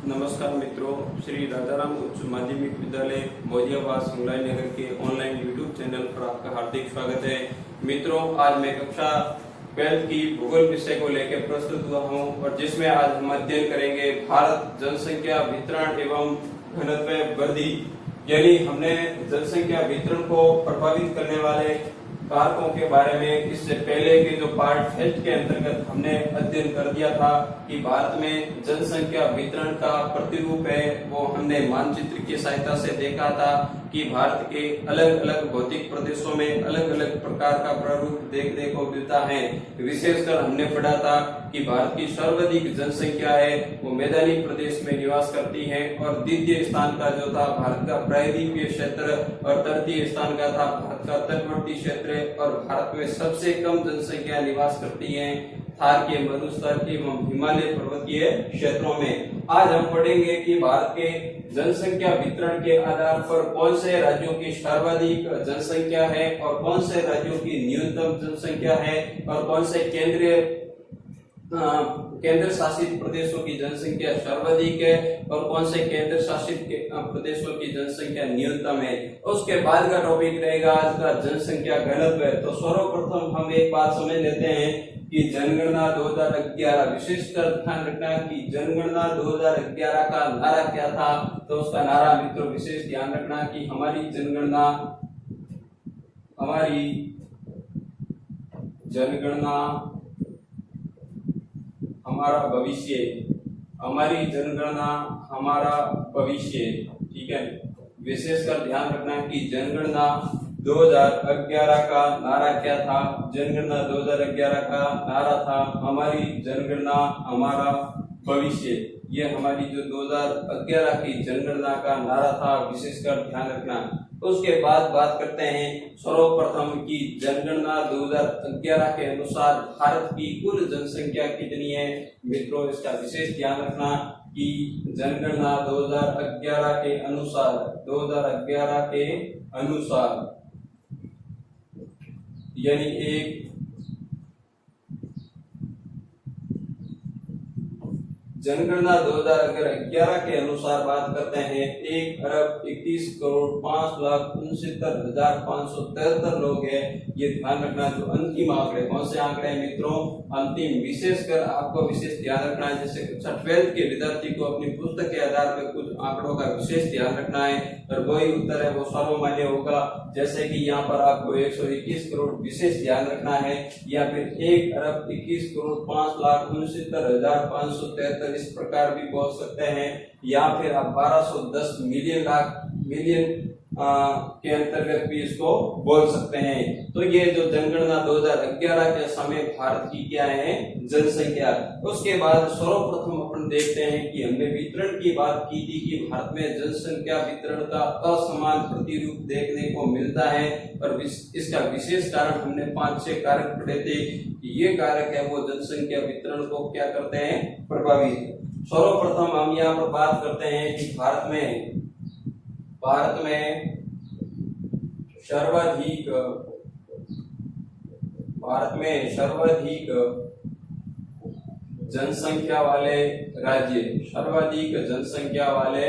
नमस्कार मित्रों, श्री राजाराम उच्च माध्यमिक विद्यालय मोदियाबाद संगलाई नगर के ऑनलाइन यूट्यूब चैनल पर आपका हार्दिक स्वागत है। मित्रों, आज मैं कक्षा 12 की भूगोल विषय को लेकर प्रस्तुत हुआ हूं और जिसमें आज हम अध्ययन करेंगे भारत जनसंख्या वितरण एवं घनत्व वृद्धि। यानी हमने जनसंख्या वितरण को प्रभावित करने वाले कारकों के बारे में इससे पहले के जो पार्ट फर्स्ट के अंतर्गत हमने अध्ययन कर दिया था कि भारत में जनसंख्या वितरण का प्रतिरूप है, वो हमने मानचित्र की सहायता से देखा था कि भारत के अलग अलग भौतिक प्रदेशों में अलग अलग प्रकार का प्रारूप देखने को मिलता है। विशेषकर हमने पढ़ा था कि भारत की सर्वाधिक जनसंख्या है वो मैदानी प्रदेश में निवास करती है और द्वितीय स्थान का जो था भारत का प्रायद्वीपीय क्षेत्र और तृतीय स्थान का था भारत का तटवर्ती क्षेत्र और भारत में सबसे कम जनसंख्या निवास करती है थार के मरुस्थल एवं हिमालय पर्वतीय क्षेत्रों में। आज हम पढ़ेंगे कि भारत के जनसंख्या वितरण के आधार पर कौन से राज्यों की सर्वाधिक जनसंख्या है और कौन से राज्यों की न्यूनतम जनसंख्या है और कौन से केंद्र शासित प्रदेशों की जनसंख्या सर्वाधिक है और कौन से केंद्र शासित प्रदेशों की जनसंख्या न्यूनतम है। उसके बाद का टॉपिक रहेगा आज का जनसंख्या घनत्व। तो सर्वप्रथम हम एक बात समझ लेते हैं कि जनगणना 2011, विशेषकर ध्यान रखना कि जनगणना 2011 का नारा क्या था। तो उसका नारा मित्रों विशेष ध्यान रखना कि हमारी जनगणना हमारा भविष्य, हमारी जनगणना हमारा भविष्य। ठीक है, विशेषकर ध्यान रखना कि जनगणना 2011 का नारा क्या था। जनगणना 2011 का नारा था हमारी जनगणना हमारा भविष्य। ये हमारी जो 2011 की जनगणना का नारा था, विशेषकर ध्यान रखना। उसके बाद बात करते हैं सर्वप्रथम की जनगणना 2011 के अनुसार भारत की कुल जनसंख्या कितनी है। मित्रों, इसका विशेष ध्यान रखना कि जनगणना 2011 के अनुसार यानी एक जनगणना 2011 के अनुसार बात करते हैं 1,21,05,69,573 लोग हैं। ये ध्यान रखना जो अंतिम आंकड़े, कौन से आंकड़े हैं मित्रों, अंतिम। विशेषकर आपको विशेष ध्यान रखना है जैसे कक्षा 12 के विद्यार्थी को अपनी पुस्तक के आधार पर कुछ आंकड़ों का विशेष ध्यान रखना है और वही उत्तर है वो सर्वमान्य होगा। जैसे कि यहाँ पर आपको 121 करोड़ विशेष ध्यान रखना है या फिर 1,21,05,69,573 इस प्रकार भी बोल सकते हैं या फिर आप 1210 मिलियन के अंतर्गत भी इसको बोल सकते हैं। तो ये जो जनगणना 2011 के समय भारत की क्या है जनसंख्या। उसके बाद सर्वप्रथम अपन देखते हैं कि हमने वितरण की बात की थी कि भारत में जनसंख्या वितरण का असमान प्रतिरूप देखने को मिलता है और इसका विशेष कारण हमने 5-6 कारक पढ़े थे कि ये कारक है वो जनसंख्या वितरण को क्या करते हैं, प्रभावित। सर्वप्रथम हम यहाँ पर बात करते हैं कि भारत में सर्वाधिक जनसंख्या वाले राज्य, सर्वाधिक जनसंख्या वाले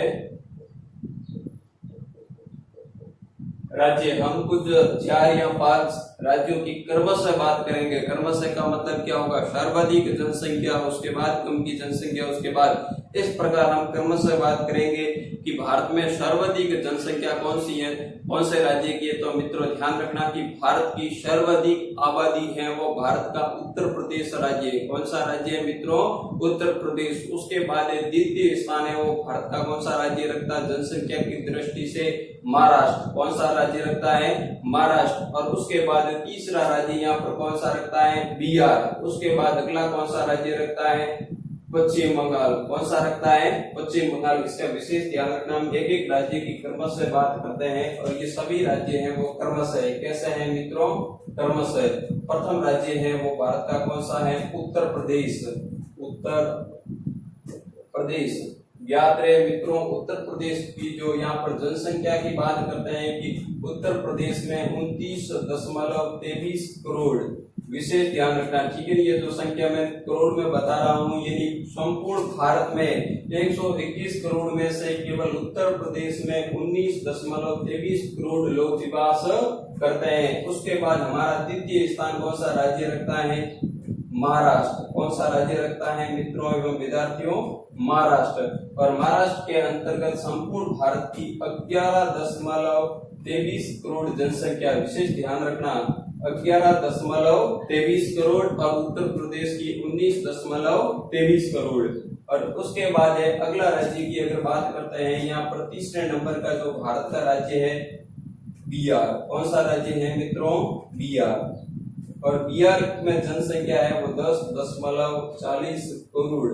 राज्य, हम कुछ 4 या 5 राज्यों की क्रमशः बात करेंगे। क्रमशः का मतलब क्या होगा, सर्वाधिक जनसंख्या, उसके बाद कम की जनसंख्या, उसके बाद इस प्रकार हम क्रमशः बात करेंगे कि भारत में सर्वाधिक जनसंख्या कौन सी है, कौन से राज्य की है। तो मित्रों ध्यान रखना कि भारत की सर्वाधिक आबादी है वो भारत का उत्तर प्रदेश राज्य है। कौन सा राज्य है मित्रों, उत्तर प्रदेश। उसके बाद द्वितीय स्थान है वो भारत का कौन सा राज्य रखता है जनसंख्या की दृष्टि से, महाराष्ट्र। कौन सा राज्य रखता है, महाराष्ट्र। और उसके बाद तीसरा राज्य यहाँ पर कौन सा रखता है, बिहार। उसके बाद अगला कौन सा राज्य रखता है, पश्चिम बंगाल। कौन सा रखता है, पश्चिम बंगाल। इसका विशेष ध्यान रखना, हम एक एक राज्य की क्रमशः बात करते हैं और ये सभी राज्य हैं वो क्रमशः है। कैसे हैं मित्रों, क्रमशः। प्रथम राज्य है वो भारत का कौन सा है, उत्तर प्रदेश। याद रहे मित्रों, उत्तर प्रदेश की जो यहाँ पर जनसंख्या की बात करते हैं कि उत्तर प्रदेश में 29.23 करोड़ विशेष ध्यान रखना, ठीक है। ये जो संख्या मैं करोड़ में बता रहा हूँ, यानी संपूर्ण भारत में 121 करोड़ में से केवल उत्तर प्रदेश में 19.23 करोड़ लोग निवास करते हैं। उसके बाद हमारा द्वितीय स्थान कौन सा राज्य रखता है? महाराष्ट्र। कौन सा राज्य रखता है मित्रों एवं विद्यार्थियों? महाराष्ट्र। और महाराष्ट्र के अंतर्गत संपूर्ण भारत की 11.23 करोड़ जनसंख्या, विशेष ध्यान रखना, 11.23 करोड़, और उत्तर प्रदेश की 19.23 करोड़। और उसके बाद है अगला राज्य की अगर बात करते हैं, यहाँ पर तीसरे नंबर का जो भारत का राज्य है बिहार। कौन सा राज्य है मित्रों? बिहार। और बिहार में जनसंख्या है वो 10.40 करोड़।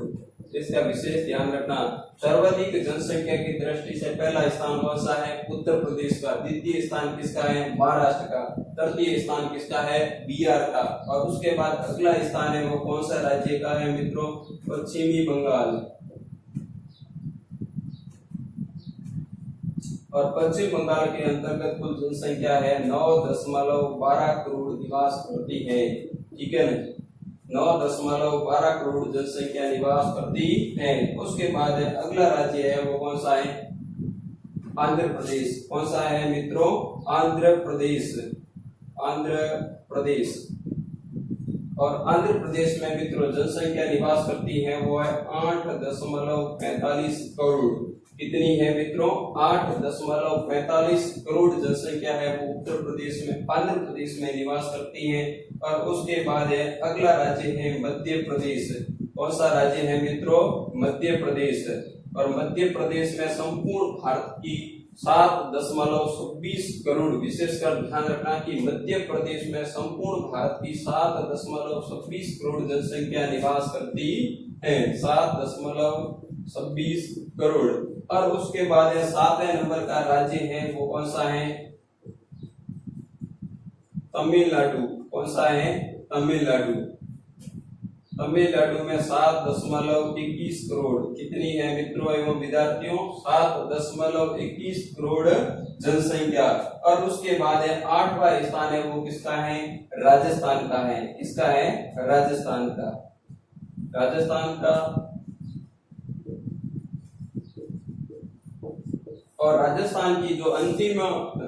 इसका विशेष ध्यान रखना। सर्वाधिक जनसंख्या की दृष्टि से पहला स्थान कौन सा है? उत्तर प्रदेश का। द्वितीय स्थान किसका है? महाराष्ट्र का। तृतीय स्थान किसका है? बिहार का। और उसके बाद अगला स्थान है वो कौन सा राज्य का है मित्रों? पश्चिमी बंगाल। और पश्चिम बंगाल के अंतर्गत कुल जनसंख्या है 9.12 करोड़ निवास करती है, ठीक है ना? 9.12 करोड़ जनसंख्या निवास करती है। उसके बाद अगला राज्य है वो कौन सा है? आंध्र प्रदेश। कौन सा है मित्रों? आंध्र प्रदेश। आंध्र प्रदेश। और आंध्र प्रदेश में मित्रों जनसंख्या निवास करती है वो है 8.45 करोड़। कितनी है मित्रों? 8.45 करोड़ जनसंख्या है वो उत्तर प्रदेश में, आंध्र प्रदेश में निवास करती है। और उसके बाद है अगला राज्य है मध्य प्रदेश। कौन सा राज्य है मित्रों? मध्य प्रदेश। और मध्य प्रदेश में संपूर्ण भारत की 7.26 करोड़, विशेषकर ध्यान रखना कि मध्य प्रदेश में संपूर्ण भारत की 7.26 करोड़ जनसंख्या निवास करती है। 7.26 करोड़। और उसके बाद है सातवें नंबर का राज्य है वो कौन सा है? तमिलनाडु। कौन सा है? तमिलनाडु। तमिलनाडु में 7.21 करोड़। कितनी है मित्रों एवं विद्यार्थियों? 7.21 करोड़ जनसंख्या। और उसके बाद है आठवां स्थान है वो किसका है? राजस्थान का है। किसका है? राजस्थान का। राजस्थान का। और राजस्थान की जो अंतिम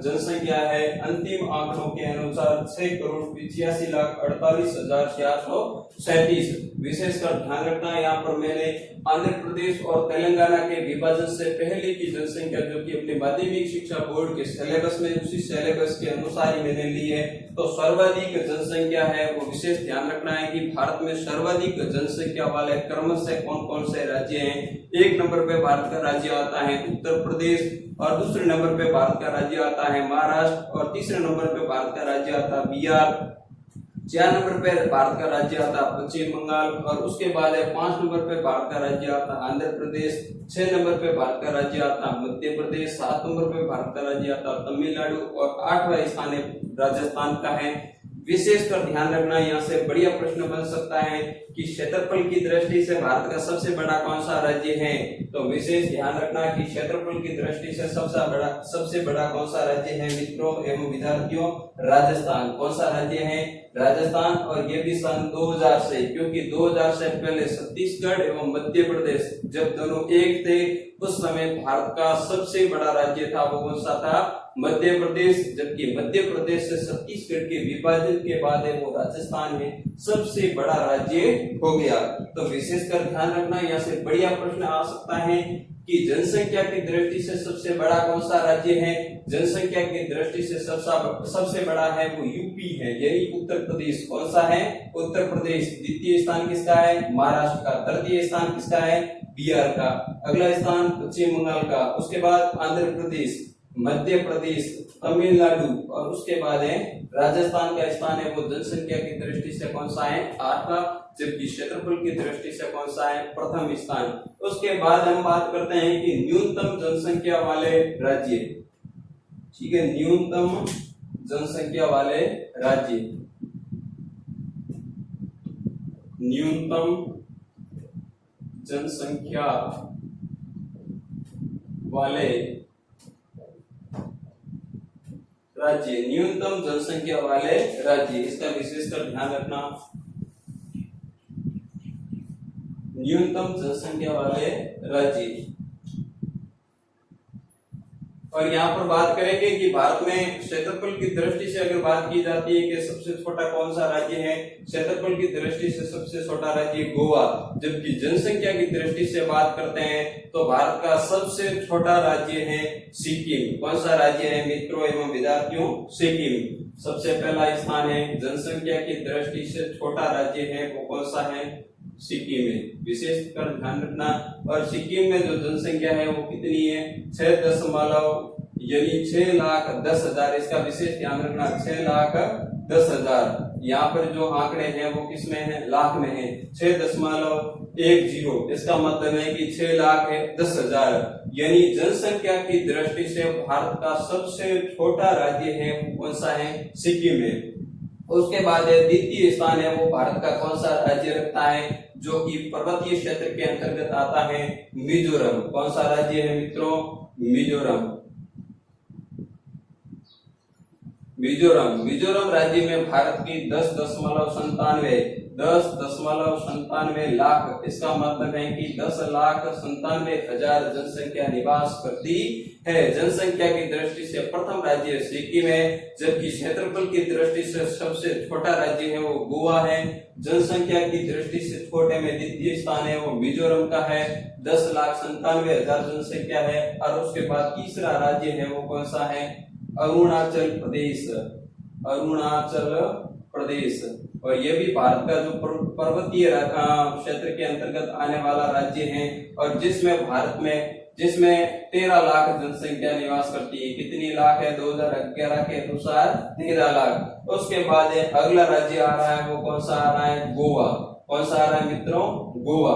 जनसंख्या है, अंतिम आंकड़ों के अनुसार 6,85,48,437। विशेषकर ध्यान रखना, यहाँ पर मैंने आंध्र प्रदेश और तेलंगाना के विभाजन से पहले की जनसंख्या जो कि अपने माध्यमिक शिक्षा बोर्ड के सिलेबस में, उसी सिलेबस के अनुसार ही मैंने ली है। तो सर्वाधिक जनसंख्या है वो विशेष ध्यान रखना है कि भारत में सर्वाधिक जनसंख्या वाले क्रमशः कौन कौन से राज्य हैं। एक नंबर पे भारत का राज्य आता है उत्तर प्रदेश, और दूसरे नंबर पे भारत का राज्य आता है महाराष्ट्र, और तीसरे नंबर पे भारत का राज्य आता है बिहार, 4 नंबर पे भारत का राज्य आता है पश्चिम बंगाल, और उसके बाद है 5 नंबर पे भारत का राज्य आता है आंध्र प्रदेश, 6 नंबर पे भारत का राज्य आता है मध्य प्रदेश, 7 नंबर पे भारत का राज्य आता है तमिलनाडु, और 8वां स्थान राजस्थान का है। विशेषकर ध्यान रखना, यहाँ से बढ़िया प्रश्न बन सकता है कि क्षेत्रफल की दृष्टि से भारत का सबसे बड़ा कौन सा राज्य है? तो विशेष ध्यान रखना कि क्षेत्रफल की दृष्टि से सबसे बड़ा कौन सा राज्य है मित्रों एवं विद्यार्थियों? राजस्थान। कौन सा राज्य है? राजस्थान। और ये भी सन 2000 से, क्योंकि 2000 से पहले छत्तीसगढ़ एवं मध्य प्रदेश जब दोनों एक थे, उस समय भारत का सबसे बड़ा राज्य था वो कौन सा था? मध्य प्रदेश। जबकि मध्य प्रदेश से छत्तीसगढ़ के विभाजन के बाद है वो राजस्थान में सबसे बड़ा राज्य हो गया। तो विशेषकर ध्यान रखना, यहाँ से बढ़िया प्रश्न आ सकता है कि जनसंख्या की दृष्टि से सबसे बड़ा कौन सा राज्य है? जनसंख्या की दृष्टि से सबसे बड़ा है वो यूपी है, यानी उत्तर प्रदेश। कौन सा है? उत्तर प्रदेश। द्वितीय स्थान किसका है? महाराष्ट्र का। तृतीय स्थान किसका है? बिहार का। अगला स्थान पश्चिम बंगाल का। उसके बाद आंध्र प्रदेश, मध्य प्रदेश, तमिलनाडु, और उसके बाद है राजस्थान का स्थान है वो जनसंख्या की दृष्टि से कौन सा है? 8वां। जबकि क्षेत्रफल की दृष्टि से कौन सा है? प्रथम स्थान। उसके बाद हम बात करते हैं कि न्यूनतम जनसंख्या वाले राज्य, ठीक है, न्यूनतम जनसंख्या वाले राज्य, न्यूनतम जनसंख्या वाले राज्य, न्यूनतम जनसंख्या वाले राज्य, इसका विशेषकर ध्यान रखना। न्यूनतम जनसंख्या वाले राज्य। और यहाँ पर बात करेंगे कि भारत में क्षेत्रफल की दृष्टि से अगर बात की जाती है कि सबसे छोटा कौन सा राज्य है, क्षेत्रफल की दृष्टि से सबसे छोटा राज्य गोवा, जबकि जनसंख्या की दृष्टि से बात करते हैं तो भारत का सबसे छोटा राज्य है सिक्किम। कौन सा राज्य है मित्रों एवं विद्यार्थियों? सिक्किम सबसे पहला स्थान है। जनसंख्या की दृष्टि से छोटा राज्य है वो कौन सा है? सिक्किम है, विशेषकर ध्यान रखना। और सिक्किम में जो जनसंख्या है वो कितनी है? 6,10,000, इसका विशेष ध्यान रखना। 6,10,000। यहाँ पर जो आंकड़े हैं वो किसमें है? लाख में है। 6.10, इसका मतलब है कि 6,10,000। यानी जनसंख्या की दृष्टि से भारत का सबसे छोटा राज्य है वो कौन सा है? सिक्किम है। उसके बाद द्वितीय स्थान है वो भारत का कौन सा राज्य रखता है जो कि पर्वतीय क्षेत्र के अंतर्गत आता है? मिजोरम। कौन सा राज्य है मित्रों? मिजोरम। मिजोरम राज्य में भारत की 10.97 लाख, इसका मतलब है कि 10,97,000 जनसंख्या निवास करती है। जनसंख्या की दृष्टि से प्रथम राज्य सिक्किम है, जबकि क्षेत्रफल की दृष्टि से सबसे छोटा राज्य है वो गोवा है। जनसंख्या की दृष्टि से छोटे में द्वितीय स्थान है वो मिजोरम का है, 10,97,000 जनसंख्या है। और उसके बाद तीसरा राज्य है वो कौन सा है? अरुणाचल प्रदेश। और ये भी भारत का जो पर्वतीय क्षेत्र के अंतर्गत आने वाला राज्य है और जिसमें 13 लाख जनसंख्या निवास करती है। कितनी लाख है? 2011 के अनुसार 13 लाख। उसके बाद अगला राज्य आ रहा है वो कौन सा आ रहा है? गोवा। कौन सा आ रहा है मित्रों? गोवा।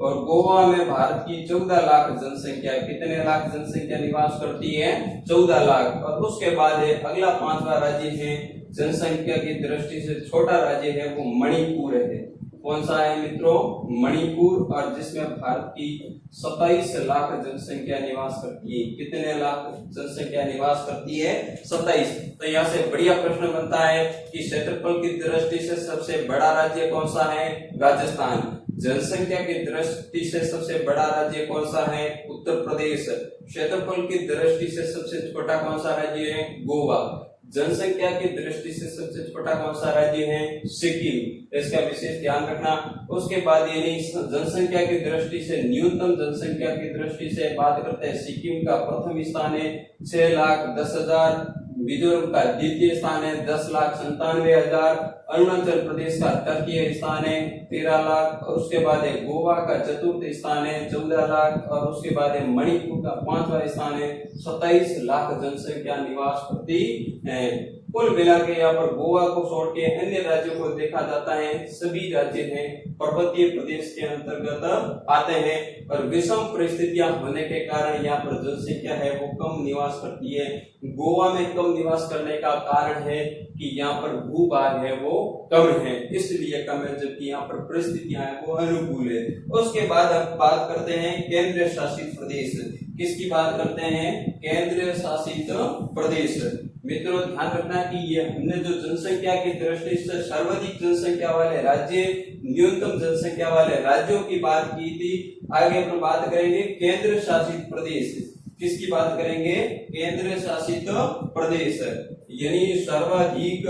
और गोवा में भारत की 14 लाख जनसंख्या, कितने लाख जनसंख्या निवास करती है? 14 लाख। और उसके बाद अगला 5वां राज्य है जनसंख्या की दृष्टि से छोटा राज्य है वो मणिपुर है। कौन सा है मित्रों? मणिपुर। और जिसमें भारत की 27 लाख जनसंख्या निवास करती है। कितने लाख जनसंख्या निवास करती है? 27। तो यहाँ से बढ़िया प्रश्न बनता है कि क्षेत्रफल की दृष्टि से सबसे बड़ा राज्य कौन सा है? राजस्थान। जनसंख्या की दृष्टि से सबसे बड़ा राज्य कौन सा है? उत्तर प्रदेश। क्षेत्रफल की दृष्टि से सबसे छोटा कौन सा राज्य है? गोवा। जनसंख्या की दृष्टि से सबसे छोटा कौन सा राज्य है? सिक्किम। इसका विशेष ध्यान रखना। उसके बाद यानी जनसंख्या की दृष्टि से, न्यूनतम जनसंख्या की दृष्टि से बात करते हैं, सिक्किम का प्रथम स्थान है 6,10,000। मिजोरम का द्वितीय स्थान है 10,97,000। अरुणाचल प्रदेश का तृतीय स्थान है 13 लाख। और उसके बाद गोवा का चतुर्थ स्थान है 14 लाख। और उसके बाद मणिपुर का 5वां स्थान है 27 लाख जनसंख्या निवास करती है। कुल मिला के यहाँ पर गोवा को छोड़ के अन्य राज्यों को देखा जाता है, सभी राज्य हैं पर्वतीय प्रदेश के अंतर्गत आते हैं। और विषम परिस्थितियां होने के कारण यहाँ पर जनसंख्या है वो कम निवास करती है। गोवा में कम निवास करने का कारण है कि यहाँ पर भूभाग है वो कम है, इसलिए कम है, जबकि यहाँ पर परिस्थितियां है वो अनुकूल है। उसके बाद अब बात करते हैं केंद्र शासित प्रदेश। किसकी बात करते हैं? केंद्र शासित प्रदेश। मित्रों ध्यान रखना कि ये हमने जो जनसंख्या की दृष्टि से सर्वाधिक जनसंख्या वाले राज्य, न्यूनतम जनसंख्या वाले राज्यों की बात की थी। आगे हम बात करेंगे केंद्र शासित प्रदेश। किसकी बात करेंगे? केंद्र शासित प्रदेश। यानी सर्वाधिक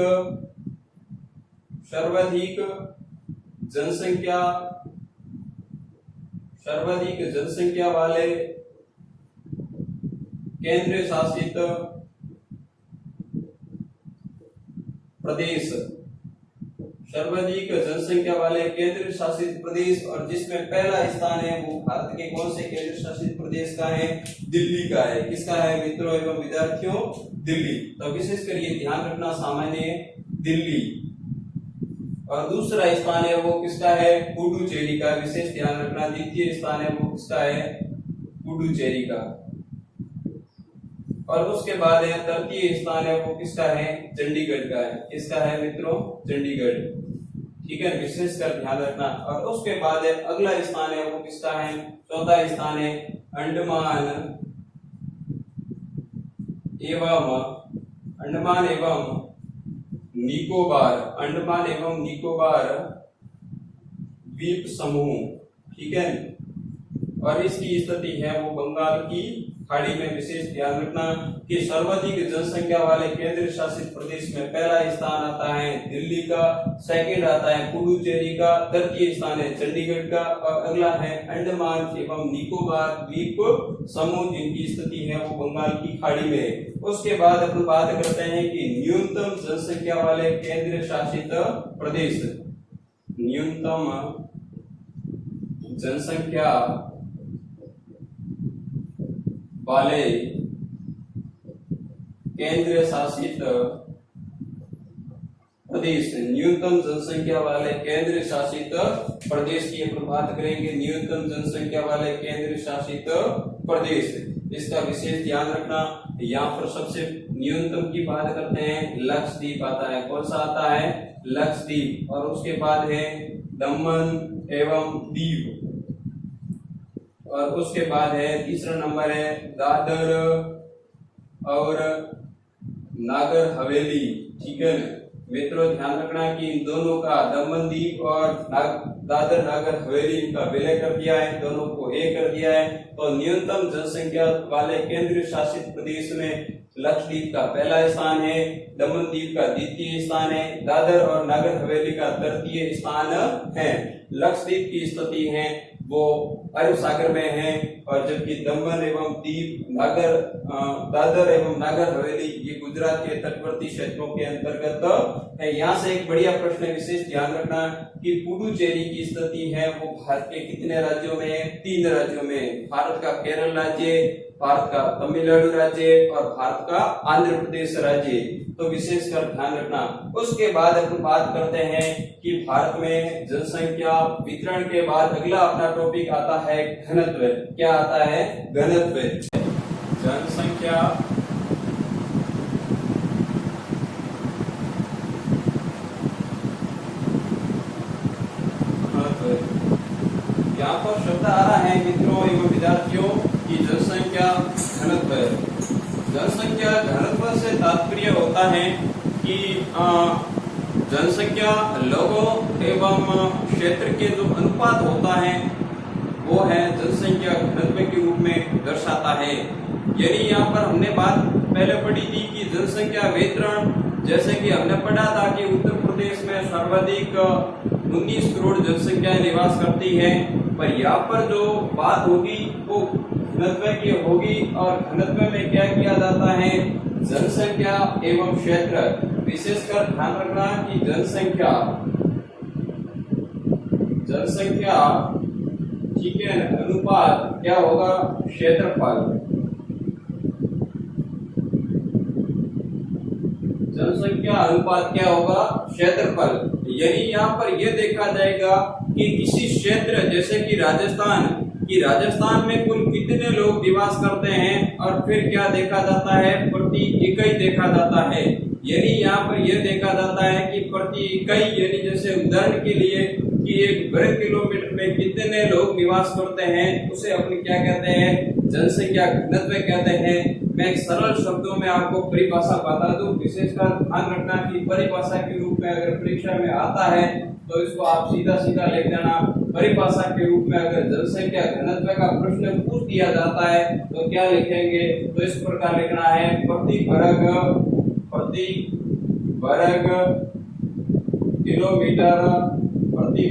जनसंख्या वाले केंद्र शासित प्रदेश। सर्वाधिक जनसंख्या वाले केंद्र शासित प्रदेश। और जिसमें पहला स्थान है वो भारत के कौन से केंद्र शासित प्रदेश का है? दिल्ली का है। किसका है मित्रों एवं विद्यार्थियों? दिल्ली। तो विशेषकर ये ध्यान रखना सामान्य दिल्ली। और दूसरा स्थान है वो किसका है? पुडुचेरी का। विशेष ध्यान रखना। द्वितीय स्थान है वो किसका है? पुडुचेरी का। और उसके बाद तृतीय स्थान है वो किसका है? चंडीगढ़ का है। किसका है मित्रों? चंडीगढ़। ठीक है, विशेषकर ध्यान रखना। और उसके बाद अगला स्थान है वो किसका है? चौथा स्थान है अंडमान अंडमान एवं निकोबार द्वीप समूह, ठीक है। और इसकी स्थिति है वो बंगाल की खाड़ी में। विशेष ध्यान रखना कि सर्वाधिक जनसंख्या वाले केंद्र शासित प्रदेश में पहला स्थान आता है दिल्ली का, सेकंड आता है पुडुचेरी का, तृतीय स्थान है चंडीगढ़ का, और अगला है अंडमान एवं निकोबार द्वीप समूह जिनकी स्थिति है वो बंगाल की खाड़ी में। उसके बाद अपन बात करते हैं कि न्यूनतम जनसंख्या वाले केंद्र शासित प्रदेश। न्यूनतम जनसंख्या वाले केंद्र शासित प्रदेश। न्यूनतम जनसंख्या वाले केंद्र शासित प्रदेश की अपन बात करेंगे। न्यूनतम जनसंख्या वाले केंद्र शासित प्रदेश, इसका विशेष ध्यान रखना। यहाँ पर सबसे न्यूनतम की बात करते हैं, लक्षद्वीप आता है। कौन सा आता है? लक्षद्वीप। और उसके बाद है दमन एवं दीव, और उसके बाद है तीसरा नंबर है दादर और नागर हवेली, ठीक है। मित्रों ध्यान रखना कि इन दोनों का, दमन दीव और दादर नागर हवेली का विलय कर दिया है, दोनों को एक कर दिया है। तो न्यूनतम जनसंख्या वाले केंद्र शासित प्रदेश में लक्षद्वीप का पहला स्थान है, दमन दीव का द्वितीय स्थान है, दादर और नागर हवेली का तृतीय स्थान है। लक्षद्वीप की स्थिति है वो अरब सागर में है, और जबकि दमन एवं दीव दादर एवं नागर हवेली ये गुजरात के तटवर्ती क्षेत्रों के अंतर्गत है। यहाँ से एक बढ़िया प्रश्न विशेष ध्यान रखना कि पुडुचेरी की स्थिति है वो भारत के कितने राज्यों में है? 3 राज्यों में। भारत का केरल राज्य, भारत का तमिलनाडु राज्य और भारत का आंध्र प्रदेश राज्य। तो विशेषकर ध्यान रखना। उसके बाद अपन बात करते हैं कि भारत में जनसंख्या वितरण के बाद अगला अपना टॉपिक आता है घनत्व। क्या आता है? घनत्व। जनसंख्या यहाँ पर शब्द आ रहा है मित्रों एवं विद्यार्थियों की जनसंख्या घनत्व। जनसंख्या घनत्व से तात्पर्य होता है कि जनसंख्या लोगों एवं क्षेत्र के जो अनुपात होता है वो है जनसंख्या घनत्व के रूप में दर्शाता है। यानी यहाँ पर हमने बात पहले पढ़ी थी कि जनसंख्या वितरण, जैसे कि हमने पढ़ा था कि उत्तर प्रदेश में सर्वाधिक 19 करोड़ जनसंख्या निवास करती है, पर यहाँ पर जो बात होगी वो घनत्व की होगी। और घनत्व में क्या किया जाता है? जनसंख्या एवं क्षेत्र। विशेषकर ध्यान रखना कि जनसंख्या ठीक है, अनुपात क्या होगा? क्षेत्रफल। जनसंख्या अनुपात क्या होगा? क्षेत्रफल। यानी यहाँ पर यह देखा जाएगा कि किसी क्षेत्र, जैसे कि राजस्थान में कुल कितने लोग निवास करते हैं, और फिर क्या देखा जाता है? प्रति इकाई देखा जाता है। यानी यहाँ पर यह देखा जाता है कि प्रति इकाई, यानी जैसे उदाहरण के लिए कि 1 वर्ग किलोमीटर में कितने लोग निवास करते हैं, उसे अपन क्या कहते हैं? जनसंख्या घनत्व कहते हैं। मैं एक सरल शब्दों में आपको परिभाषा बता दूं। विशेषकर ध्यान रखना कि परिभाषा के रूप में अगर परीक्षा में आता है तो इसको आप सीधा सीधा लिख देना। परिभाषा के रूप में अगर जनसंख्या घनत्व का प्रश्न पूछ दिया जाता है तो क्या लिखेंगे? तो इस प्रकार लिखना है, प्रति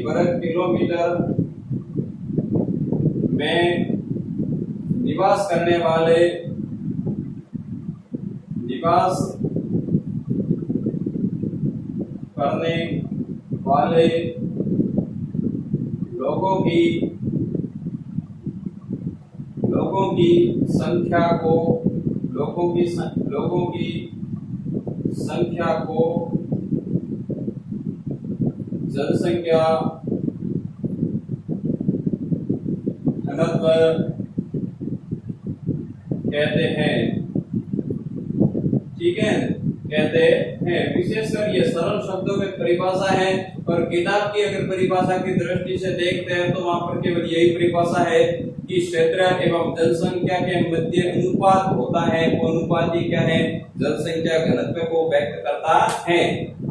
वर्ग किलोमीटर में निवास करने वाले लोगों की संख्या को जनसंख्या घनत्व कहते हैं। ठीक है, कहते हैं। विशेषकर ये सरल शब्दों में परिभाषा है, और किताब की अगर परिभाषा की दृष्टि से देखते हैं तो वहां पर केवल यही परिभाषा है कि क्षेत्र एवं जनसंख्या के मध्य अनुपात होता है, वो अनुपात ही क्या है, जनसंख्या घनत्व को व्यक्त करता है।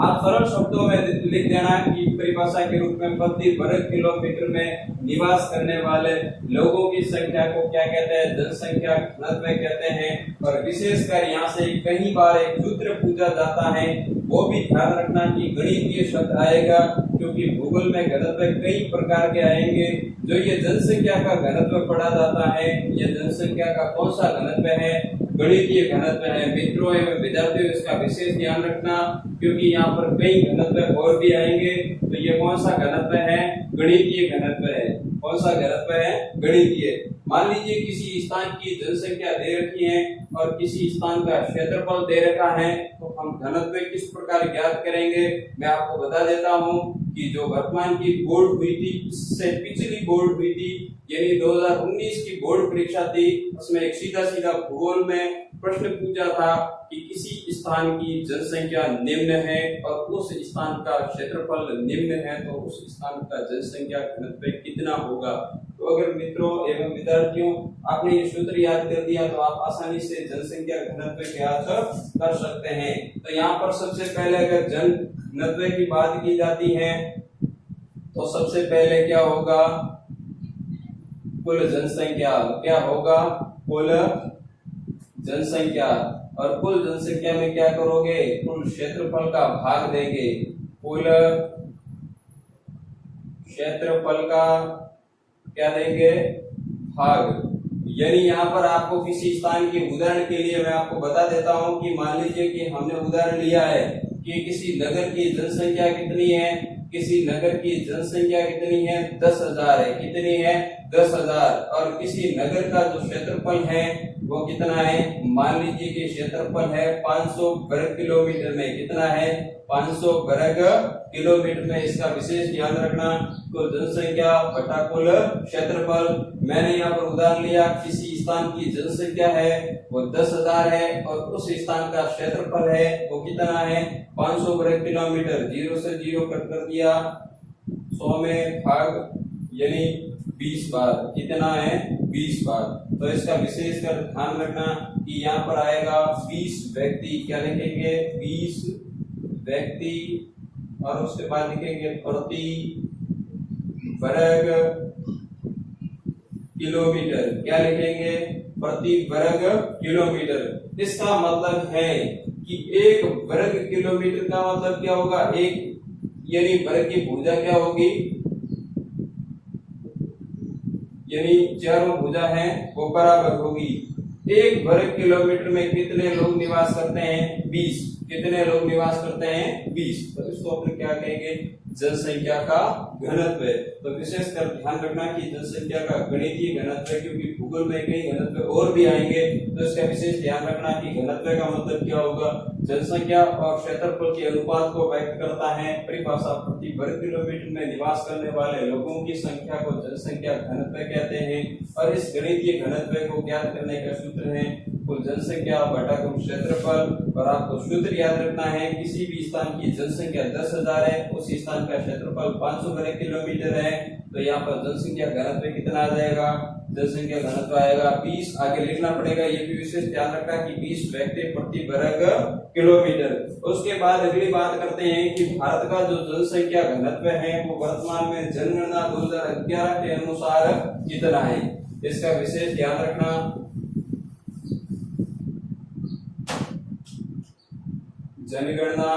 आप सरल शब्दों में लिख देना कि परिभाषा के रूप में प्रति वर्ग किलोमीटर में निवास करने वाले लोगों की संख्या को क्या कहते हैं, जनसंख्या घनत्व कहते हैं। और विशेषकर यहाँ से कई बार एक सूत्र पूछा जाता है, वो भी ध्यान रखना कि गणितीय शब्द आएगा, क्योंकि भूगोल में घनत्व कई प्रकार के आएंगे। जो ये जनसंख्या का घनत्व पढ़ा जाता है, ये जनसंख्या का कौन सा घनत्व है, गणितीय घनत्व है। मित्रों एवं विद्यार्थियों इसका विशेष ध्यान रखना, क्योंकि यहाँ पर कई घनत्व और भी आएंगे। तो ये कौन सा घनत्व है, गणितीय घनत्व है। कौन सा घनत्व है, गणितीय। मान लीजिए किसी स्थान की जनसंख्या दे रखी है और किसी स्थान का क्षेत्रफल दे रखा है, तो हम घनत्व किस प्रकार ज्ञात करेंगे, मैं आपको बता देता हूँ कि जो वर्तमान की बोर्ड हुई थी, इससे पिछली बोर्ड हुई थी, यानी 2019 की बोर्ड परीक्षा थी, उसमें एक सीधा सीधा भूगोल में प्रश्न पूछा था कि किसी स्थान की जनसंख्या निम्न है और उस स्थान का क्षेत्रफल निम्न है, तो उस स्थान का जनसंख्या घनत्व कितना होगा। तो अगर मित्रों एवं विद्यार्थियों आपने ये सूत्र याद कर दिया, तो आप आसानी से जनसंख्या घनत्व ज्ञात कर सकते हैं। तो यहाँ पर सबसे पहले अगर जन घनत्व की बात की जाती है, तो सबसे पहले क्या होगा, कुल जनसंख्या। क्या होगा, कुल जनसंख्या। और कुल जनसंख्या में क्या करोगे, कुल क्षेत्रफल का भाग देंगे। कुल क्षेत्रफल का क्या देंगे, भाग। यानी यहाँ पर आपको किसी स्थान के उदाहरण के लिए मैं आपको बता देता हूँ कि मान लीजिए कि हमने उदाहरण लिया है कि किसी नगर की जनसंख्या कितनी है, किसी नगर की जनसंख्या कितनी है, 10,000 है। कितनी है, 10,000। और किसी नगर का जो क्षेत्रफल है वो कितना है, मान लीजिए कि क्षेत्रफल है 500 वर्ग किलोमीटर में। कितना है, 500 वर्ग किलोमीटर में। इसका विशेष ध्यान रखना, कुल जनसंख्या बटा कुल क्षेत्रफल। मैंने यहाँ पर उदाहरण लिया, किसी स्थान की जनसंख्या है वो 10,000 है और उस स्थान का क्षेत्रफल है वो कितना है, 500 वर्ग किलोमीटर। 0 से 0 कट कर दिया, 100 में भाग, यानी 20 बार। कितना है, 20 बार। तो इसका विशेष कर ध्यान रखना कि यहाँ पर आएगा 20 व्यक्ति। क्या लिखेंगे, 20 व्यक्ति। और उसके बाद लिखेंगे प्रति वर्ग किलोमीटर। क्या लिखेंगे, प्रति वर्ग किलोमीटर। इसका मतलब है कि एक वर्ग किलोमीटर का मतलब क्या होगा, एक, यानी वर्ग की भुजा क्या होगी, यानी चारों भुजा है वो बराबर होगी। एक वर्ग किलोमीटर में कितने लोग निवास करते हैं, 20। कितने लोग निवास करते हैं, 20। तो इसको अपन क्या कहेंगे, जनसंख्या का घनत्व। तो विशेष कर ध्यान रखना कि जनसंख्या का गणितीय घनत्व, क्योंकि भूगोल में कई घनत्व और भी आएंगे, तो इसका विशेष ध्यान रखना कि घनत्व का मतलब क्या होगा, जनसंख्या और क्षेत्रफल के अनुपात को व्यक्त करता है। परिभाषा, प्रति वर्ग किलोमीटर में निवास करने वाले लोगों की संख्या को जनसंख्या घनत्व कहते हैं। और इस गणितीय घनत्व को ज्ञात करने का सूत्र है कुल जनसंख्या बटा कुल क्षेत्रफल। और आपको सूत्र याद रखना है, किसी भी स्थान की जनसंख्या 10,000 है, उस स्थान का क्षेत्रफल 500 वर्ग किलोमीटर है, तो यहाँ पर जनसंख्या घनत्व कितना आ जाएगा, जनसंख्या घनत्व आएगा 20। आगे लिखना पड़ेगा, ये भी विशेष ध्यान रखना कि 20 व्यक्ति प्रति वर्ग किलोमीटर। उसके बाद अगली बात करते हैं कि भारत का जो जनसंख्या घनत्व है वो वर्तमान में जनगणना 2011 के अनुसार कितना है, इसका विशेष ध्यान रखना। जनगणना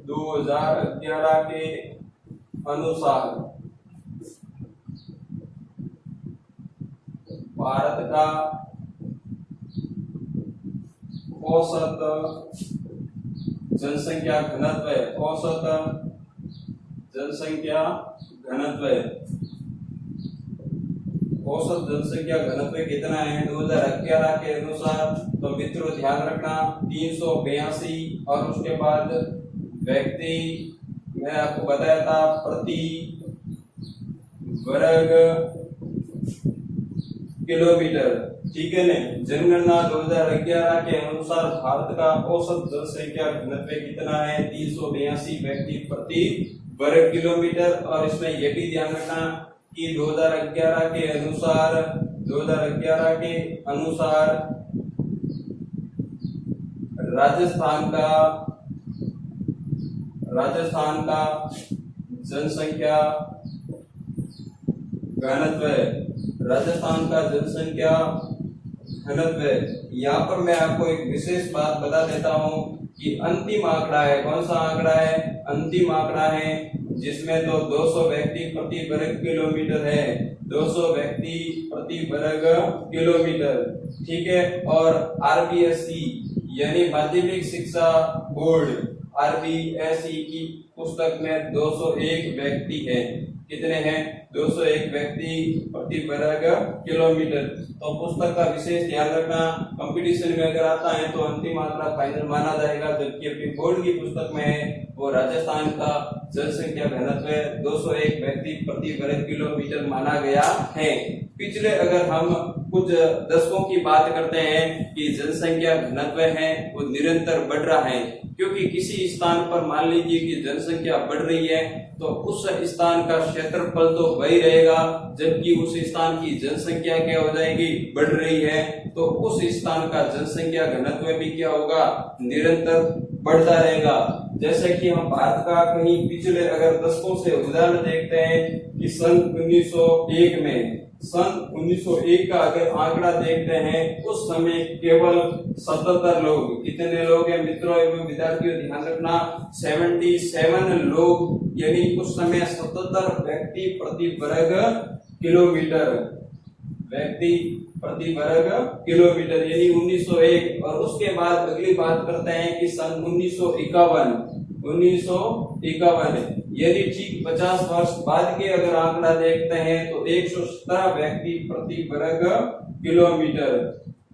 2011 के अनुसार भारत का औसत जनसंख्या घनत्व, औसत जनसंख्या घनत्व, औसत जनसंख्या घनत्व कितना है 2011 के अनुसार। तो मित्रों ध्यान रखना 382। और उसके बाद व्यक्ति, मैं आपको बताया था प्रति वर्ग किलोमीटर, ठीक है ना। जनगणना 2011 के अनुसार भारत का औसत जनसंख्या घनत्व कितना है, 382 व्यक्ति प्रति वर्ग किलोमीटर। और इसमें यह भी ध्यान रखना कि 2011 के अनुसार राजस्थान का जनसंख्या घनत्व, यहाँ पर मैं आपको एक विशेष बात बता देता हूँ कि अंतिम आंकड़ा है, कौन सा आंकड़ा है, अंतिम आंकड़ा है, जिसमें तो 200 व्यक्ति प्रति वर्ग किलोमीटर है, 200 व्यक्ति प्रति वर्ग किलोमीटर, ठीक है। और आरबीएसई यानी माध्यमिक शिक्षा बोर्ड आरबीएसई की पुस्तक में 201 व्यक्ति है। कितने हैं? 201 व्यक्ति प्रति वर्ग किलोमीटर। तो पुस्तक का विशेष ध्यान रखना, कंपटीशन में अगर आता है तो अंतिम आंकड़ा फाइनल माना जाएगा, जबकि अपनी बोर्ड की पुस्तक में है वो राजस्थान का जनसंख्या घनत्व 201 व्यक्ति प्रति वर्ग किलोमीटर माना गया है। पिछले अगर हम कुछ दशकों की बात करते हैं कि जनसंख्या घनत्व है वो निरंतर बढ़ रहा है, क्योंकि किसी स्थान पर मान लीजिए कि जनसंख्या बढ़ रही है तो उस स्थान का क्षेत्रफल तो वही रहेगा, जबकि उस स्थान की जनसंख्या क्या हो जाएगी, बढ़ रही है, तो उस स्थान का जनसंख्या घनत्व भी क्या होगा, निरंतर बढ़ता रहेगा। जैसे कि हम भारत का कहीं पिछले अगर दशकों से उदाहरण देखते हैं कि सन 1901 का अगर आंकड़ा देखते हैं, उस समय केवल 77 लोग, कितने लोग हैं मित्रों एवं विद्यार्थियों ध्यान रखना, 77 लोग, यानी उस समय 77 व्यक्ति प्रति वर्ग किलोमीटर, यानी 1901। और उसके बाद अगली बात करते हैं कि सन 1951, यदि ठीक 50 वर्ष बाद के अगर आंकड़ा देखते हैं तो 117 व्यक्ति प्रति वर्ग किलोमीटर,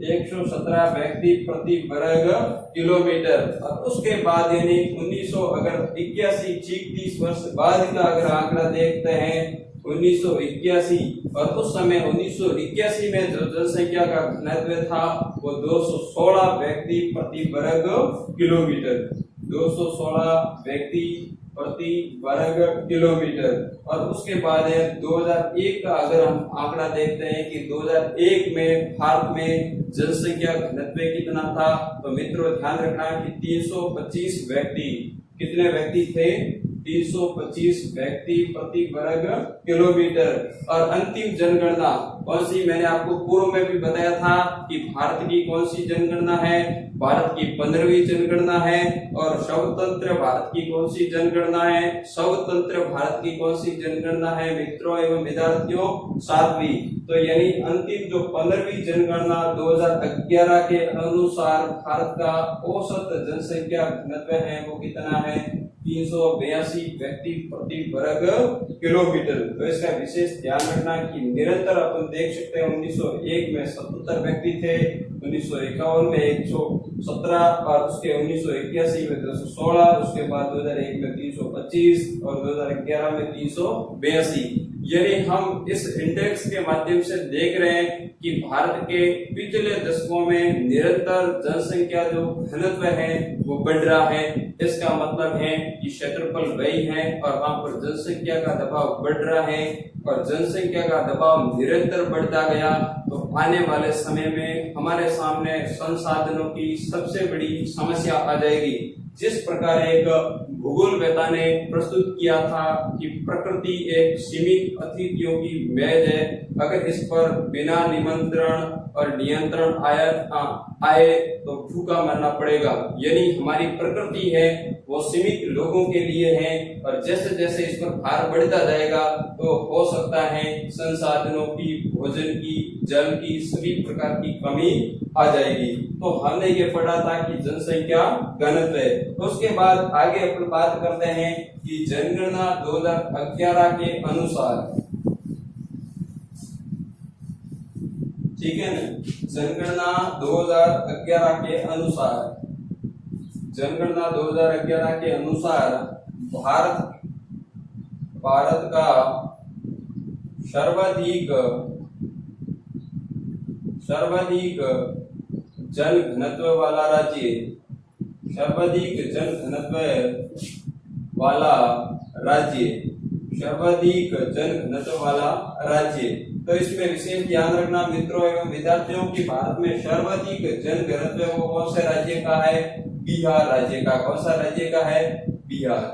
117 व्यक्ति प्रति वर्ग किलोमीटर। और उसके बाद यानी 1981 ठीक 30 वर्ष बाद का अगर आंकड़ा देखते हैं 1981, और उस समय 1981 में जो जनसंख्या का घनत्व था वो 216 व्यक्ति प्रति वर्ग किलोमीटर, 216 व्यक्ति प्रति वर्ग किलोमीटर। और उसके बाद है 2001 का अगर हम आंकड़ा देखते हैं कि 2001 में भारत में जनसंख्या घनत्व कितना था, तो मित्रों ध्यान रखना कि 325 व्यक्ति, कितने व्यक्ति थे, 325 व्यक्ति प्रति वर्ग किलोमीटर। और अंतिम जनगणना कौन सी, मैंने आपको पूर्व में भी बताया था कि भारत की कौन सी जनगणना है, भारत की 15वीं जनगणना है। और स्वतंत्र भारत की कौन सी जनगणना है, स्वतंत्र भारत की कौन सी जनगणना है मित्रों एवं विद्यार्थियों, 7वीं। तो यानी अंतिम जो 15वीं जनगणना 2011 के अनुसार भारत का औसत जनसंख्या घनत्व है वो कितना है, 382 व्यक्ति प्रति वर्ग किलोमीटर। तो इसका विशेष ध्यान रखना कि निरंतर अपन देख सकते हैं 1901 में 77 व्यक्ति थे, 1951 में 117, और उसके 1981 में 216, उसके बाद 2001 में 325 और 2011 में 382। यानी हम इस इंडेक्स के माध्यम से देख रहे हैं कि भारत के पिछले दशकों में निरंतर जनसंख्या जो घनत्व है वो बढ़ रहा है। इसका मतलब है कि क्षेत्रफल वही है और वहां पर जनसंख्या का दबाव बढ़ रहा है, और जनसंख्या का दबाव निरंतर बढ़ता गया तो आने वाले समय में हमारे सामने संसाधनों की सबसे बड़ी समस्या आ जाएगी। जिस प्रकार एक भूगोलवेता ने प्रस्तुत किया था कि प्रकृति एक सीमित अतिथियों की मेज है, अगर इस पर बिना निमंत्रण और नियंत्रण आए तो भूखा मरना पड़ेगा। यानी हमारी प्रकृति है वो सीमित लोगों के लिए है, और जैसे जैसे इस पर भार बढ़ता जाएगा तो हो सकता है संसाधनों की, भोजन की, जल की, सभी प्रकार की कमी आ जाएगी। तो हमने ये पढ़ा था कि जनसंख्या घनत्व है। उसके बाद आगे अपन बात करते हैं कि जनगणना 2011 के अनुसार, ठीक है ना, जनगणना 2011 के अनुसार, जनगणना 2011 के अनुसार भारत का सर्वाधिक जन घनत्व वाला राज्य, सर्वाधिक जन घनत्व वाला राज्य, सर्वाधिक जनघनत्व वाला राज्य। तो इसमें विशेष ध्यान रखना मित्रों एवं विद्यार्थियों की भारत में सर्वाधिक जनघनत्व वो कौन से राज्य का है? बिहार राज्य का। कौन सा राज्य का है? बिहार।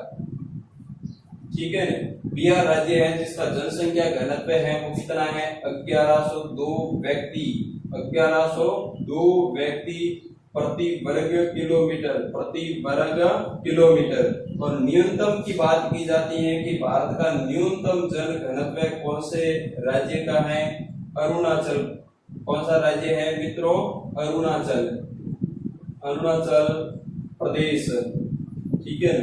ठीक है ना, बिहार राज्य है जिसका जनसंख्या घनत्व है वो कितना है? 1102 व्यक्ति, 1102 व्यक्ति प्रति वर्ग किलोमीटर, प्रति वर्ग किलोमीटर। और न्यूनतम की बात की जाती है कि भारत का न्यूनतम जन घनत्व कौन से राज्य का है? अरुणाचल। कौन सा राज्य है मित्रों? अरुणाचल, अरुणाचल प्रदेश। ठीक है,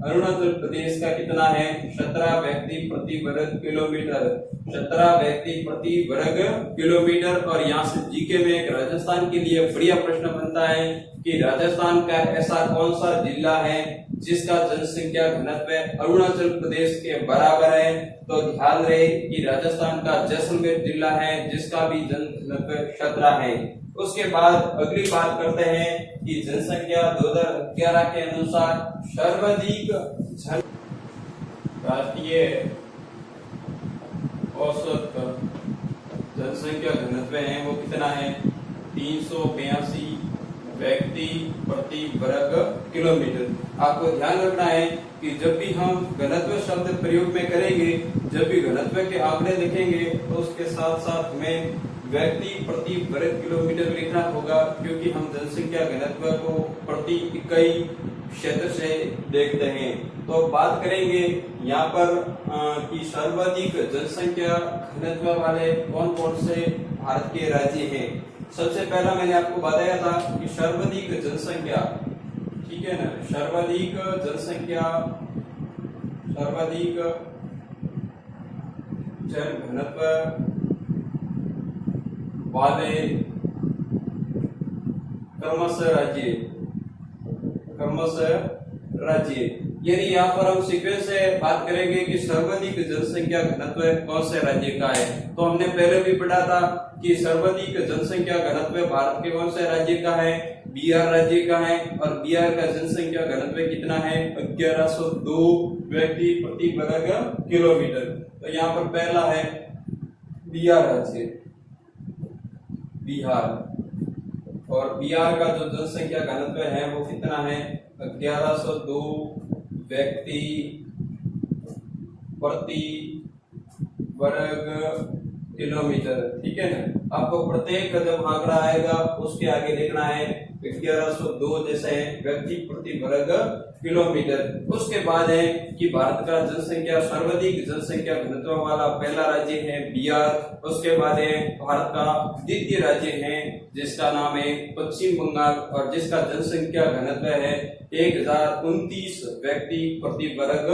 अरुणाचल प्रदेश का कितना है? 17 व्यक्ति प्रति वर्ग किलोमीटर, 17 व्यक्ति प्रति वर्ग किलोमीटर। और यहाँ से जीके में एक राजस्थान के लिए बढ़िया प्रश्न बनता है कि राजस्थान का ऐसा कौन सा जिला है जिसका जनसंख्या घनत्व अरुणाचल प्रदेश के बराबर है? तो ध्यान रहे कि राजस्थान का जैसलमेर जिला है जिसका भी जन घनत्व 17 है। उसके बाद अगली बात करते हैं कि जनसंख्या 2011 के अनुसार सर्वाधिक राष्ट्रीय औसत जनसंख्या घनत्व है वो कितना है? 382 व्यक्ति प्रति वर्ग किलोमीटर। आपको ध्यान रखना है कि जब भी हम घनत्व शब्द प्रयोग में करेंगे, जब भी घनत्व के आंकड़े लिखेंगे तो उसके साथ साथ हमें व्यक्ति प्रति वर्ग किलोमीटर लिखना होगा, क्योंकि हम जनसंख्या घनत्व को प्रति इकाई क्षेत्र से देखते हैं। तो बात करेंगे यहाँ पर कि सर्वाधिक जनसंख्या घनत्व वाले कौन कौन से भारत के राज्य हैं। सबसे पहला मैंने आपको बताया था कि सर्वाधिक जनसंख्या, ठीक है ना, सर्वाधिक जनसंख्या, सर्वाधिक जन घनत्व वाले क्रमशः राज्य, क्रमशः राज्य। यदि यहाँ पर हम सीक्वेंस से बात करेंगे कि सर्वाधिक जनसंख्या घनत्व कौन से राज्य का है, तो हमने पहले भी पढ़ा था कि सर्वाधिक जनसंख्या घनत्व भारत के कौन से राज्य का है? बिहार राज्य का है। और बिहार का जनसंख्या घनत्व कितना है? 1102 व्यक्ति प्रति वर्ग किलोमीटर। तो यहाँ पर पहला है बिहार राज्य, बिहार। और बिहार का जो जनसंख्या घनत्व है वो कितना है? 1102 व्यक्ति प्रति वर्ग किलोमीटर। ठीक है ना, आपको प्रत्येक जब आंकड़ा आएगा उसके आगे लिखना है 1102 जैसे व्यक्ति प्रति वर्ग किलोमीटर। उसके बाद है कि भारत का जनसंख्या सर्वाधिक जनसंख्या घनत्व वाला पहला राज्य है बिहार। उसके बाद है भारत का द्वितीय राज्य है जिसका नाम है पश्चिम बंगाल और जिसका जनसंख्या घनत्व है 1029 व्यक्ति प्रति वर्ग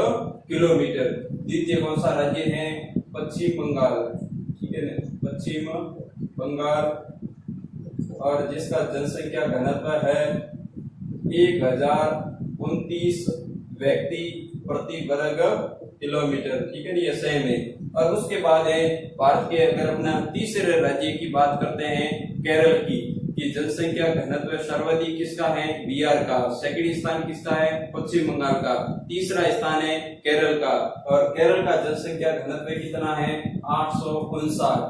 किलोमीटर। द्वितीय कौन सा राज्य है? पश्चिम बंगाल, ठीक है ना, पश्चिम बंगाल। और जिसका जनसंख्या घनत्व है 1029 व्यक्ति प्रति वर्ग किलोमीटर। ठीक है, ये सेम है। और उसके बाद है भारत के, अगर अपना तीसरे राज्य की बात करते हैं केरल की, कि जनसंख्या घनत्व सर्वाधिक किसका है? बिहार का। सेकंड स्थान किसका है? पश्चिम बंगाल का। तीसरा स्थान है केरल का। और केरल का जनसंख्या घनत्व कितना है? 859।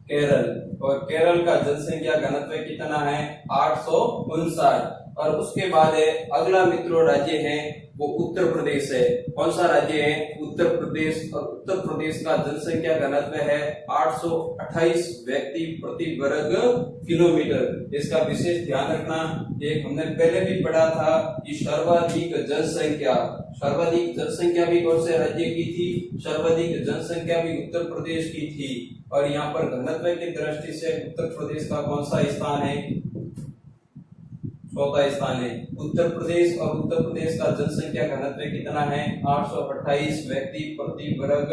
केरल, और केरल का जनसंख्या घनत्व कितना है? 859। और उसके बाद है अगला मित्रों राज्य है वो उत्तर प्रदेश है। कौन सा राज्य है? उत्तर प्रदेश। और उत्तर प्रदेश का जनसंख्या घनत्व है 828 व्यक्ति प्रति वर्ग किलोमीटर। इसका विशेष ध्यान रखना, एक हमने पहले भी पढ़ा था कि सर्वाधिक जनसंख्या, सर्वाधिक जनसंख्या भी कौन से राज्य की थी? सर्वाधिक जनसंख्या भी उत्तर प्रदेश की थी। और यहाँ पर घनत्व की दृष्टि से उत्तर प्रदेश का कौन सा स्थान है? चौथा स्थान है उत्तर प्रदेश। और उत्तर प्रदेश का जनसंख्या घनत्व कितना है? 828 व्यक्ति प्रति वर्ग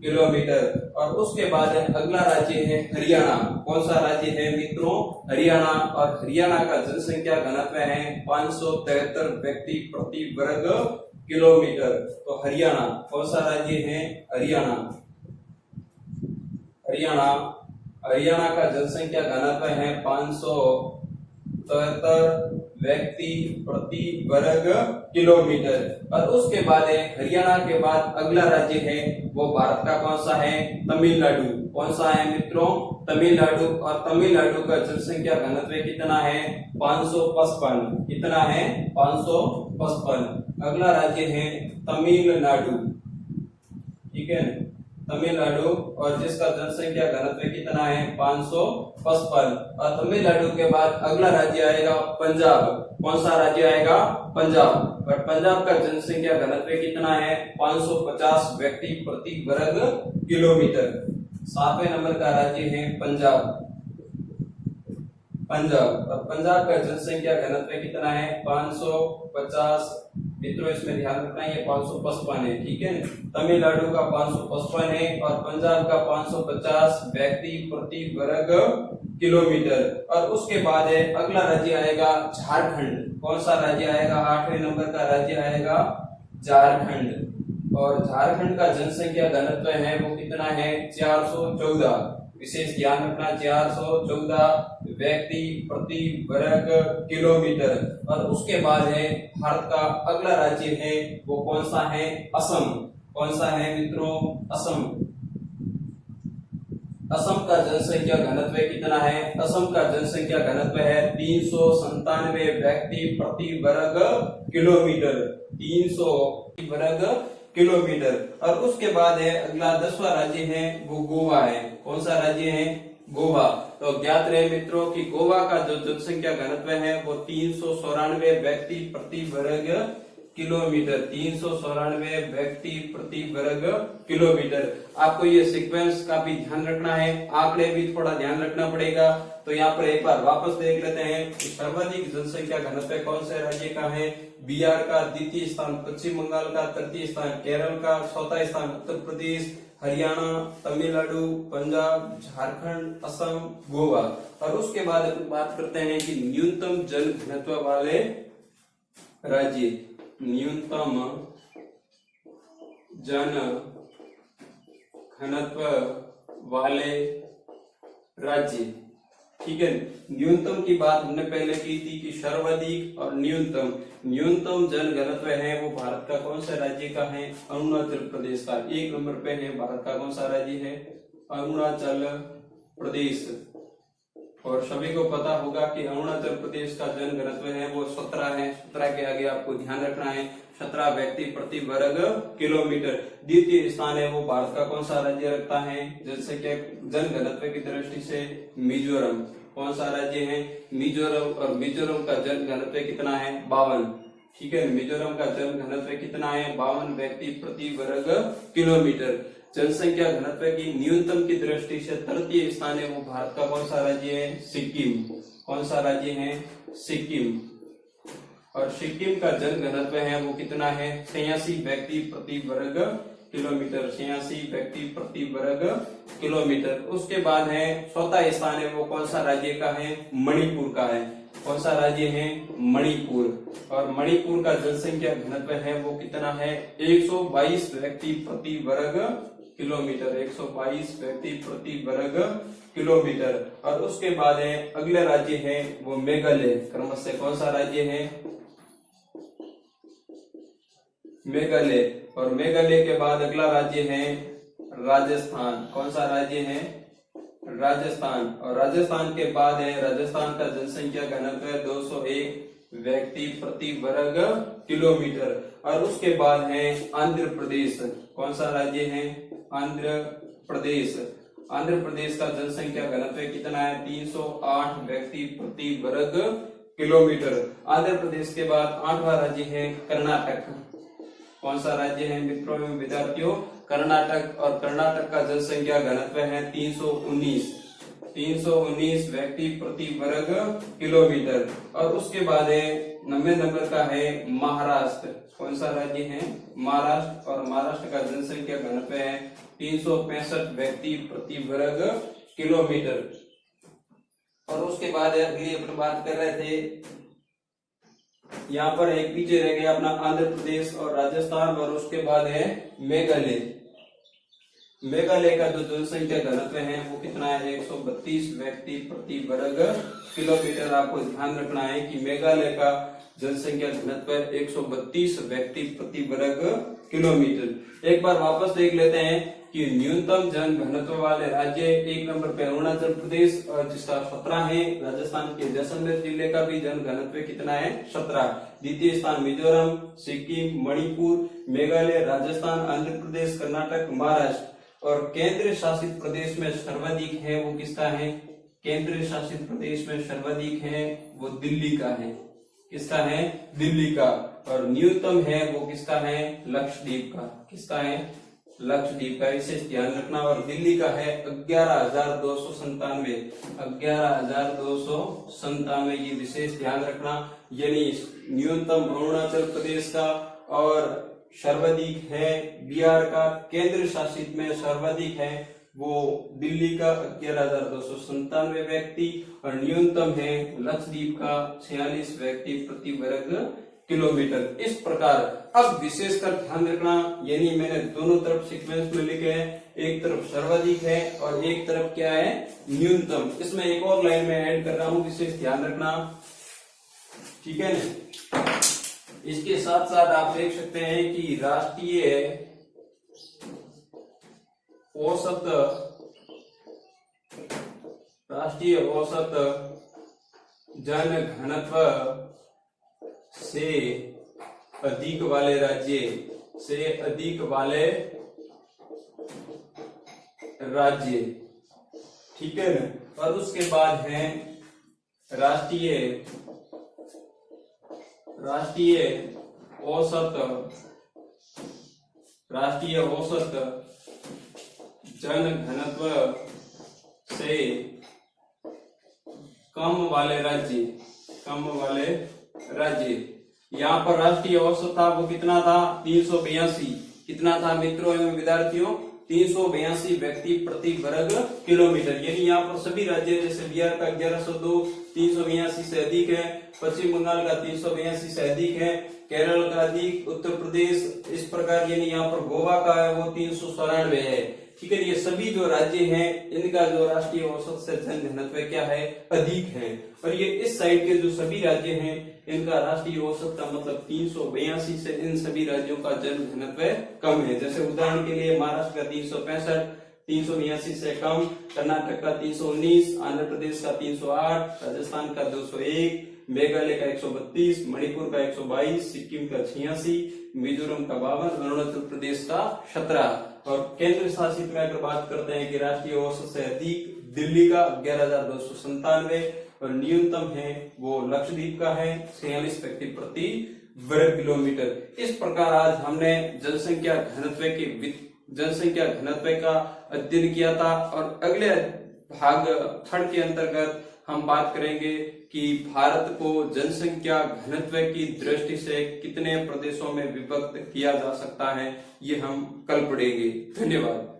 किलोमीटर। और उसके बाद अगला राज्य है हरियाणा। कौन सा राज्य है मित्रों? हरियाणा। और हरियाणा का जनसंख्या घनत्व है 573 व्यक्ति प्रति वर्ग किलोमीटर। तो हरियाणा कौन सा राज्य है? हरियाणा। हरियाणा, हरियाणा का जनसंख्या घनत्व है 573 73 व्यक्ति प्रति वर्ग किलोमीटर। और उसके बाद है हरियाणा के बाद अगला राज्य है वो भारत का कौन सा है? तमिलनाडु। कौन सा है मित्रों? तमिलनाडु। और तमिलनाडु का जनसंख्या घनत्व कितना है? 555। कितना है? 555। अगला राज्य है तमिलनाडु, ठीक है, तमिलनाडु, और जिसका जनसंख्या घनत्व कितना है? 555। और तमिलनाडु के बाद अगला राज्य आएगा पंजाब। कौन सा राज्य आएगा? पंजाब। और पंजाब का जनसंख्या घनत्व कितना है? 550 व्यक्ति प्रति वर्ग किलोमीटर। 7वें नंबर का राज्य है पंजाब। पंजाब, और पंजाब का जनसंख्या घनत्व कितना है? 550। मित्रों इसमें ध्यान रखना है, ये 555 है, ठीक है। तमिलनाडु का 555 है और पंजाब का 550 व्यक्ति प्रति वर्ग किलोमीटर। और उसके बाद है अगला राज्य आएगा झारखंड। कौन सा राज्य आएगा? 8वें नंबर का राज्य आएगा झारखंड। और झारखंड का जनसंख्या घनत्व है वो कितना है? 414। विशेष ध्यान रखना, 414 व्यक्ति प्रति वर्ग किलोमीटर। और उसके बाद है भारत का अगला राज्य है वो कौन सा है? असम। कौन सा है मित्रों? असम। असम का जनसंख्या घनत्व कितना है? असम का जनसंख्या घनत्व है 397 व्यक्ति प्रति वर्ग किलोमीटर। 300 वर्ग किलोमीटर। और उसके बाद है अगला 10वां राज्य है वो गोवा है। कौन सा राज्य है? गोवा। तो ज्ञात रहे मित्रों कि गोवा का जो जनसंख्या घनत्व है वो 394 व्यक्ति प्रति वर्ग किलोमीटर। 394 व्यक्ति प्रति वर्ग किलोमीटर। आपको ये सीक्वेंस का भी ध्यान रखना है, आंकड़े भी थोड़ा ध्यान रखना पड़ेगा। तो यहाँ पर एक बार वापस देख लेते हैं कि सर्वाधिक जनसंख्या घनत्व कौन से राज्य का है? बिहार का द्वितीय स्थान, पश्चिम बंगाल का तृतीय स्थान, केरल का चौथा स्थान, उत्तर प्रदेश, हरियाणा, तमिलनाडु, पंजाब, झारखंड, असम, गोवा। और उसके बाद अपन बात करते हैं कि न्यूनतम जन घनत्व वाले राज्य। न्यूनतम जन घनत्व वाले राज्य, ठीक है। न्यूनतम की बात हमने पहले की थी कि सर्वाधिक और न्यूनतम। न्यूनतम जन घनत्व है वो भारत का कौन सा राज्य का है? अरुणाचल प्रदेश का। 1 नंबर पे है भारत का कौन सा राज्य है? अरुणाचल प्रदेश। और सभी को पता होगा कि अरुणाचल प्रदेश का जन घनत्व है वो 17 है। 17 के आगे आपको ध्यान रखना है 17 व्यक्ति प्रति वर्ग किलोमीटर। द्वितीय स्थान है वो भारत का कौन सा राज्य रखता है जनसंख्या जन घनत्व की दृष्टि से? मिजोरम। कौन सा राज्य है? मिजोरम। और मिजोरम का जन घनत्व कितना है? 52, ठीक है। मिजोरम का जन घनत्व कितना है? 52 व्यक्ति प्रति वर्ग किलोमीटर। जनसंख्या घनत्व की न्यूनतम की दृष्टि से तृतीय स्थान है वो भारत का कौन सा राज्य है? सिक्किम। कौन सा राज्य है? सिक्किम। और सिक्किम का जन घनत्व है वो कितना है? 86 व्यक्ति प्रति वर्ग किलोमीटर। 86 व्यक्ति प्रति वर्ग किलोमीटर। उसके बाद है चौथा स्थान है वो कौन सा राज्य का है? मणिपुर का है। कौन सा राज्य है? मणिपुर। और मणिपुर का जनसंख्या घनत्व है वो कितना है? 122 व्यक्ति प्रति वर्ग किलोमीटर। 122 व्यक्ति प्रति वर्ग किलोमीटर। और उसके बाद है अगले राज्य है वो मेघालय। क्रमशः कौन सा राज्य है? मेघालय। और मेघालय के बाद अगला राज्य है राजस्थान। कौन सा राज्य है? राजस्थान। और राजस्थान के बाद है राजस्थान का जनसंख्या घनत्व है 201 व्यक्ति प्रति वर्ग किलोमीटर। और उसके बाद है आंध्र प्रदेश। कौन सा राज्य है? आंध्र प्रदेश। आंध्र प्रदेश का जनसंख्या घनत्व कितना है? 308 व्यक्ति प्रति वर्ग किलोमीटर। आंध्र प्रदेश के बाद 8वां राज्य है कर्नाटक। कौन सा राज्य है मित्रों एवं विद्यार्थियों? कर्नाटक। और कर्नाटक का जनसंख्या घनत्व है 319 व्यक्ति प्रति वर्ग किलोमीटर। और उसके बाद है 9वें नंबर का है महाराष्ट्र। कौन सा राज्य है? महाराष्ट्र। और महाराष्ट्र का जनसंख्या घनत्व है 365 व्यक्ति प्रति वर्ग किलोमीटर। और उसके बाद अगली अपन बात कर रहे थे, यहाँ पर एक पीछे रह गया अपना आंध्र प्रदेश और राजस्थान। और उसके बाद है मेघालय। मेघालय का जो जनसंख्या घनत्व है वो कितना है, 132 व्यक्ति प्रति वर्ग किलोमीटर। आपको ध्यान रखना है कि मेघालय का जनसंख्या घनत्व 132 व्यक्ति प्रति वर्ग किलोमीटर। एक बार वापस देख लेते हैं कि न्यूनतम जन घनत्व वाले राज्य, एक नंबर पे अरुणाचल प्रदेश और जिसका 17 है। राजस्थान के जैसलमेर जिले का भी जन घनत्व कितना है, 17। द्वितीय स्थान मिजोरम, सिक्किम, मणिपुर, मेघालय, राजस्थान, आंध्र प्रदेश, कर्नाटक, महाराष्ट्र। और केंद्र शासित प्रदेश में सर्वाधिक है वो किसका है, केंद्र शासित प्रदेश में सर्वाधिक है वो दिल्ली का है। किसका है, दिल्ली का। और न्यूनतम है वो किसका है, लक्षद्वीप का। किसका है, लक्षद्वीप का। विशेष ध्यान रखना। और दिल्ली का है 11,297, 11,297, ये विशेष ध्यान रखना। यानी न्यूनतम अरुणाचल प्रदेश का और सर्वाधिक है बिहार का। केंद्र शासित में सर्वाधिक है वो दिल्ली का 11,297 व्यक्ति और न्यूनतम है लक्षद्वीप का 46 व्यक्ति प्रति वर्ग किलोमीटर। इस प्रकार अब विशेषकर ध्यान रखना, यानी मैंने दोनों तरफ सीक्वेंस में लिखे हैं, एक तरफ सर्वाधिक है और एक तरफ क्या है, न्यूनतम। इसमें एक और लाइन में ऐड कर रहा हूं, विशेष ध्यान रखना, ठीक है ना। इसके साथ साथ आप देख सकते हैं कि राष्ट्रीय औसत जन घनत्व से अधिक राज्य, ठीक है ना। और उसके बाद है राष्ट्रीय औसत जन घनत्व से कम वाले राज्य। यहाँ पर राष्ट्रीय औसत था वो कितना था, 382। कितना था मित्रों एवं विद्यार्थियों, 382 व्यक्ति प्रति वर्ग किलोमीटर। यानी यहाँ पर सभी राज्य, जैसे बिहार का 1102 382 से अधिक है, पश्चिम बंगाल का 382 से अधिक है, केरल का अधिक, उत्तर प्रदेश इस प्रकार। यानी यहाँ पर गोवा का है वो 394 है, ठीक है। ये सभी जो राज्य हैं इनका जो राष्ट्रीय औसत से जन घनत्व क्या है, अधिक है। और ये इस साइड के जो सभी राज्य हैं इनका राष्ट्रीय औसत का मतलब 382 से इन सभी राज्यों का जन घनत्व कम है। जैसे उदाहरण के लिए महाराष्ट्र का 365, 382 से कम, कर्नाटक का 319, आंध्र प्रदेश का 308, राजस्थान का 201, मेघालय का 132, मणिपुर का 122, सिक्किम का 86, मिजोरम का 52, अरुणाचल प्रदेश का 17। और केंद्र शासित में अगर बात करते हैं कि राष्ट्रीय औसत से अधिक दिल्ली का 11,297 और न्यूनतम है वो लक्षद्वीप का है 46 व्यक्ति प्रति वर्ग किलोमीटर। इस प्रकार आज हमने जनसंख्या घनत्व का अध्ययन किया था। और अगले भाग थर्ड के अंतर्गत हम बात करेंगे कि भारत को जनसंख्या घनत्व की दृष्टि से कितने प्रदेशों में विभक्त किया जा सकता है, ये हम कल पढ़ेंगे। धन्यवाद।